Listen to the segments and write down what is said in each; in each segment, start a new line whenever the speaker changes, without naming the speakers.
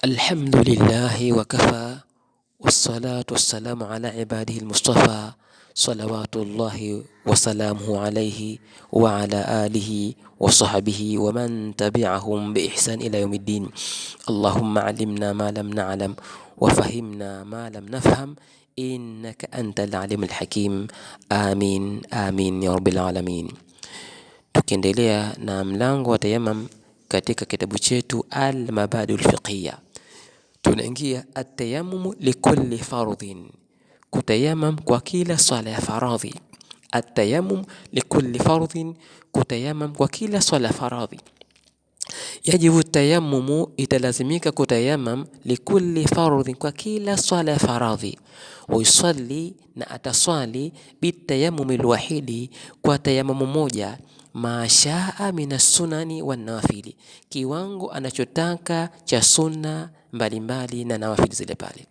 الحمد لله وكفى والصلاة والسلام على عباده المصطفى صلوات الله وسلامه عليه وعلى آله وصحبه ومن تبعهم بإحسان إلى يوم الدين. اللهم علمنا ما لم نعلم وفهمنا ما لم نفهم إنك أنت العليم الحكيم. آمين آمين يا رب العالمين. Tukiendelea na mlango wa tayammum katika kitabu chetu Al-Mabadi'ul Fiqhiyya, tunaingia at-tayammum likulli fardhin, kutayammum kwa kila swala ya faradhi. At-tayammum likulli fardhin, kutayammum kwa kila swala ya faradhi. Yajibu tayammumu, italazimika kutayammum likulli fardhin, kwa kila swala ya faradhi. Uisalli, na ataswali bitayammum alwahidi, kwa tayammum moja, mashaa minas sunani wan nawafili, kiwango anachotaka cha sunna mbalimbali na nawafili zile pale.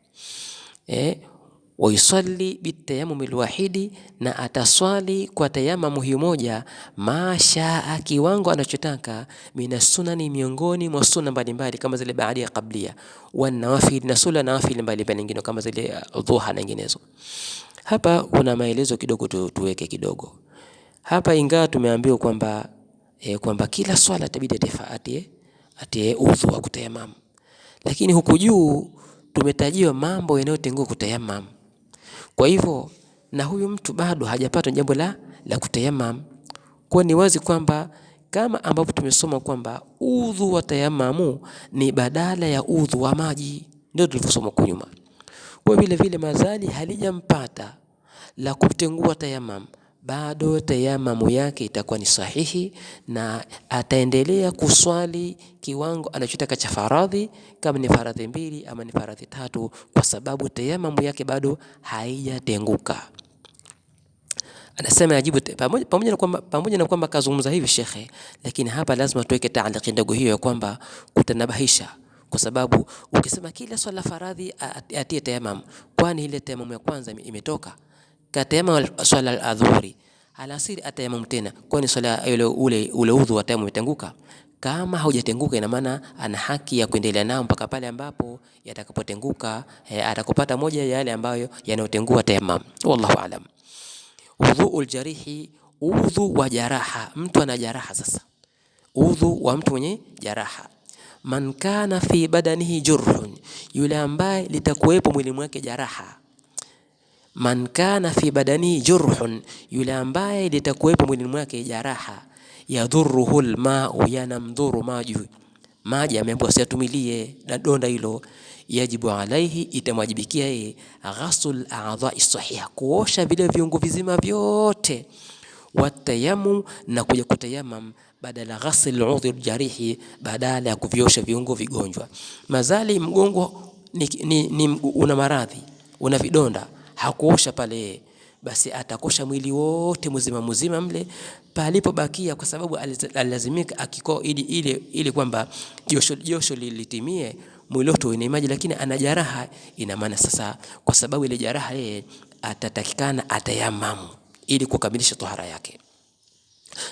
Wayusalli bitayammum alwahidi, na ataswali kwa tayammum hiyo moja, mashaa, kiwango anachotaka, minas sunani, miongoni mwa sunna mbalimbali kama zile baadia qablia, wan nawafili, na sunna nawafili mbalimbali nyingine kama zile dhuha na nyinginezo. Hapa kuna maelezo kidogo tuweke kidogo hapa, ingawa tumeambiwa kwamba kila swala itabidi atie udhu wa kutayammum, lakini huku juu tumetajiwa mambo yanayotengua kutayammum. Kwa hivyo na huyu mtu bado hajapata jambo la kutayammum, kwa ni wazi kwamba kama ambapo tumesoma kwamba udhu wa tayammamu ni badala ya udhu wa maji, ndio tulivyosoma kwa nyuma. Kwa vile vile mazali halijampata la kutengua tayammum, bado tayammamu yake itakuwa ni sahihi, na ataendelea kuswali kiwango anachotaka cha faradhi, kama ni faradhi 2 ama ni faradhi 3, kwa sababu tayammamu yake bado haijatenguka. Anasema yajibu, pamoja na kwamba kazungumza hivi shekhe, lakini hapa lazima tuweke taaliki ndogo hiyo ya kwamba kutanabahisha, kwa sababu ukisema kila swala faradhi atie tayammum, kwani ile tayammum ya kwanza imetoka? Katayammum swala al-adhuhuri, alasiri atayammum tena, kwani swala ule udhu wa tayammum umetenguka? Kama haujatenguka, ina maana ana haki ya kuendelea nao mpaka pale ambapo yatakapotenguka, atakupata moja ya yale ambayo yanayotengua tayammum. Wallahu aalam. Udhuul jarihi, udhu wa jaraha. Mtu ana jaraha sasa, udhu wa mtu mwenye jaraha. Man kana fi badanihi jurhun, yule ambaye litakuwepo mwili mwake jaraha. Man kana fi badanihi jurhun, yule ambaye litakuwepo mwili mwake jaraha. Yadhurruhu alma'u, yanamdhuru maji ameambiwa asiatumilie na donda hilo. Yajibu alaihi, itamwajibikia yeye, ghasul a'dha'i sahiha, kuosha vile viungo vizima vyote. Watayammum, na kuja kutayammum badala ghasl udhi jarihi, badala ya kuviosha viungo vigonjwa. Mazali mgongo una maradhi, una vidonda, hakuosha pale, basi atakosha mwili wote mzima mle palipobakia, kwa sababu alilazimika akiko ili kwamba josho lilitimie, mwili wote una maji, lakini ana jaraha. Ina maana sasa, kwa sababu ile jaraha yeye atatakikana atayammamu ili kukamilisha tahara yake.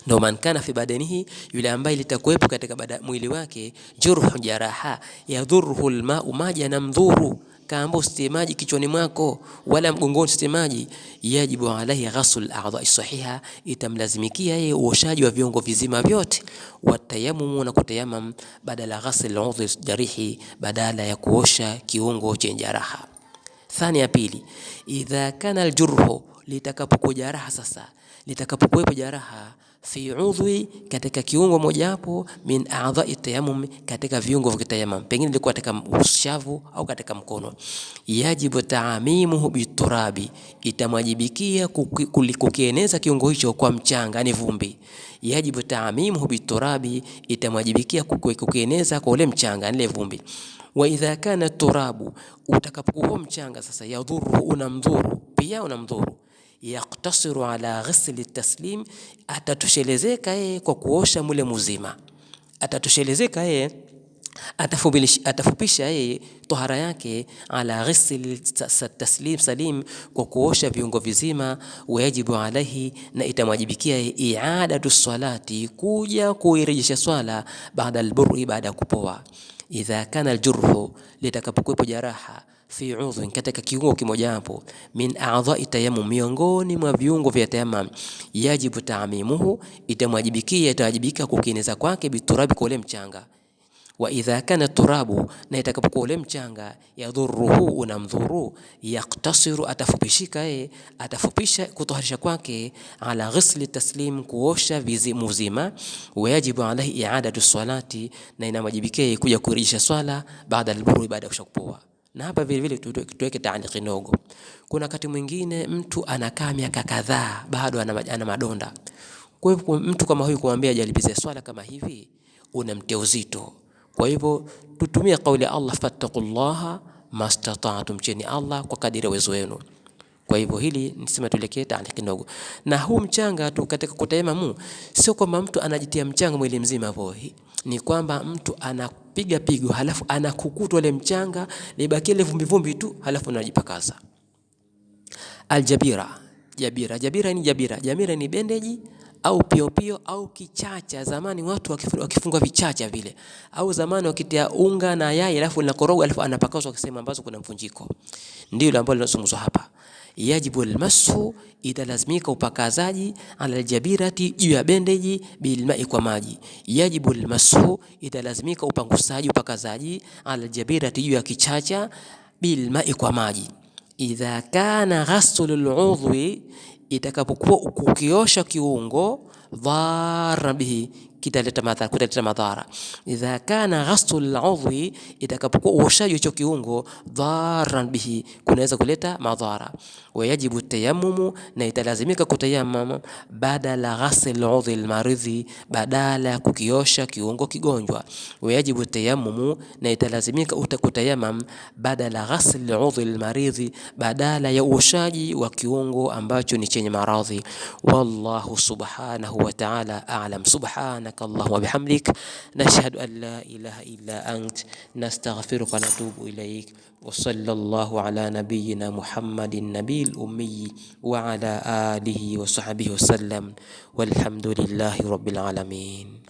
Ndio man kana fi badanihi, yule ambaye litakuwepo katika mwili wake jurhu, jaraha, yadhurruhu alma'u, maji yanamdhuru. Kaambo maji kichwani mwako wala mgongoni maji, yajibu alaihi ghasl a'dha'i sahiha, itamlazimikia yeye uoshaji wa viungo vizima vyote. Watayammum, na kutayammum badala ghasl udhi jarihi, badala ya kuosha kiungo chenye jaraha. Thani ya pili, idha kana aljurhu, litakapokuwa jaraha sasa, litakapokuwepo jaraha fi udhi, katika kiungo moja hapo, min a'dha'i tayammum, katika viungo vya tayammum, pengine ilikuwa katika ushavu au katika mkono. Yajibu ta'mimuhu biturabi, itamwajibikia kukieneza kiungo hicho kwa mchanga, ni vumbi. Yajibu ta'mimuhu biturabi, itamwajibikia kukieneza kwa ule mchanga, ile vumbi. Wa idha kana turabu, utakapokuwa mchanga sasa, yadhuru, unamdhuru pia, unamdhuru. Yaktasiru ala ghasli taslim, atatoshelezeka yeye kwa kuosha mule mzima, atatoshelezeka yeye, atafupisha yeye tahara yake, ala ghasli taslim salim, kwa kuosha viungo vizima. Wajibu alaihi, na itamwajibikia i'adatu salati, kuja kuirejesha swala, baada alburri, baada kupoa. idha kana aljurhu, litakapokuwepo jaraha, fi udhun, katika kiungo kimoja hapo, min a'dha'i tayammum, miongoni mwa viungo vya tayammum, yajibu ta'mimuhu, itawajibika kukieneza kwake, biturabi, kwa ule mchanga. Wa idha kana turabu, na itakapokuwa ule mchanga, yadhuruhu, unamdhuru, yaktasiru, atafupisha kutoharisha kwake, ala ghusli taslim, kuosha vizimu zima, wa yajibu alayhi i'adatu salati, na inamajibikia kuja kurejesha swala baada al-burri, baada ya kushakupoa. Na hapa vile vile tuweke taaliki ndogo. Kuna wakati mwingine mtu anakaa miaka kadhaa bado ana madonda. Kwa hivyo mtu kama huyu kumwambia ajalibize swala kama hivi, unamtia uzito. Kwa hivyo tutumie kauli ya Allah, fattaqullaha mastata'tum, cheni Allah kwa kadiri ya uwezo wenu. Kwa hivyo hili nisema tulekee taaliki ndogo. Na huu mchanga tu katika kutayamamu, sio kwamba mtu anajitia mchanga mwili mzima hapo. Ni kwamba mtu anapiga pigo halafu anakukuta ile mchanga libaki ile vumbi vumbi tu, halafu anajipakaza. Aljabira, jabira ni bendeji au pio au kichacha. Zamani watu wakifungwa vichacha vile, au zamani wakitia unga na yai halafu linakoroga halafu anapakazwa kisema ambazo kuna mfunjiko. Ndio ile ambayo linazungumzwa hapa. Yajibu almasu, italazimika upakazaji, ala aljabirati, juu ya bendeji, bilma'i, kwa maji. Yajibu almasu, italazimika upakazaji, ala aljabirati, juu ya kichacha, bilma'i, kwa maji. Idha kana ghaslul udhwi, itakapokuwa ukiosha kiungo, dharra bihi, kutaleta madhara. Idha kana ghaslul udhwi, itakapokuwa uoshaji hicho kiungo, dharra bihi, kunaweza kuleta madhara. Wa yajibu tayammumu, na italazimika kutayammam, badala ghasl udhwi almaridhi, badala kukiosha kiungo kigonjwa. Wa yajibu tayammumu, na italazimika kutayammam, badala ghasl udhwi almaridhi, badala ya uoshaji wa kiungo ambacho ni chenye maradhi. Wallahu subhanahu wa ta'ala a'lam. Subhanaka Allahumma bihamdik, nashhadu an la ilaha illa ant, nastaghfiruka wa natubu ilayk. Wa sallallahu ala nabiyyina Muhammadin nabiyil ummi wa ala alihi wa sahbihi wa sallam, walhamdulillahi rabbil alamin.